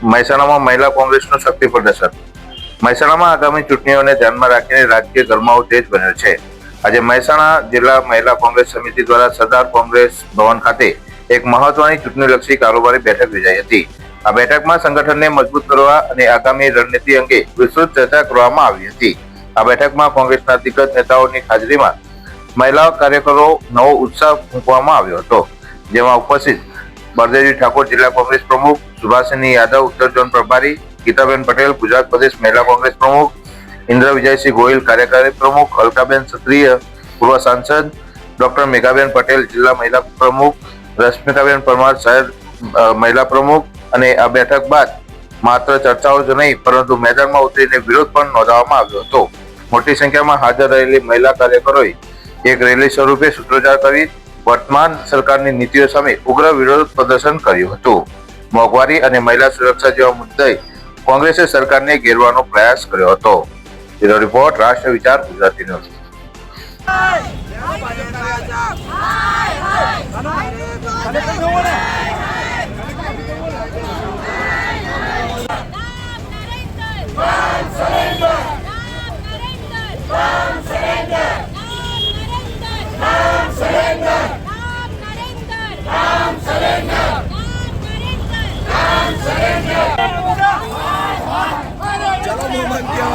મહેસાણામાં મહિલા કોંગ્રેસનું શક્તિ પ્રદર્શન. મહેસાણામાં આગામી ચૂંટણીઓને ધ્યાનમાં રાખીને રાજકીય ગરમાવો તેજ બન્યો છે. આજે મહેસાણા જિલ્લા મહિલા કોંગ્રેસ સમિતિ દ્વારા સરદાર કોંગ્રેસ ભવન ખાતે એક મહત્વની ચૂંટણીલક્ષી કારોબારી બેઠક યોજાઈ હતી. આ બેઠકમાં સંગઠનને મજબૂત કરવા અને આગામી રણનીતિ અંગે વિસ્તૃત ચર્ચા કરવામાં આવી હતી. આ બેઠકમાં કોંગ્રેસના દિગ્ગજ નેતાઓની હાજરીમાં મહિલા કાર્યકરો નવો ઉત્સાહ મૂકવામાં આવ્યો હતો, જેમાં ઉપસ્થિત બળદેવજી ઠાકોર જિલ્લા કોંગ્રેસ પ્રમુખ, સુભાષિની યાદવ ઉત્તર ઝોન પ્રભારી, ગીતાબેન પટેલ ગુજરાત પ્રદેશ મહિલા કોંગ્રેસ પ્રમુખ, ઇન્દ્ર વિજયસિંહ ગોહિલ કાર્યકારી પ્રમુખ, અલકાબેન ક્ષત્રિય પૂર્વ સાંસદ, ડોક્ટર મેઘાબેન પટેલ જિલ્લા મહિલા પ્રમુખ, રશ્મિકાબેન પરમાર શહેર મહિલા પ્રમુખ. અને આ બેઠક બાદ માત્ર ચર્ચાઓ જ નહીં પરંતુ મેદાનમાં ઉતરીને વિરોધ પણ નોંધવામાં આવ્યો હતો. મોટી સંખ્યામાં હાજર રહેલી મહિલા કાર્યકરોએ એક રેલી સ્વરૂપે સૂત્રોચ્ચાર કરી વર્તમાન સરકારની નીતિઓ સામે ઉગ્ર વિરોધ પ્રદર્શન કર્યું હતું. મોંઘવારી અને મહિલા સુરક્ષા જેવા મુદ્દે કોંગ્રેસે સરકારને ઘેરવાનો પ્રયાસ કર્યો હતો. બ્યુરો રિપોર્ટ, રાષ્ટ્ર વિચાર, ગુજરાતી ન્યૂઝ. चलो मोहम्मद क्या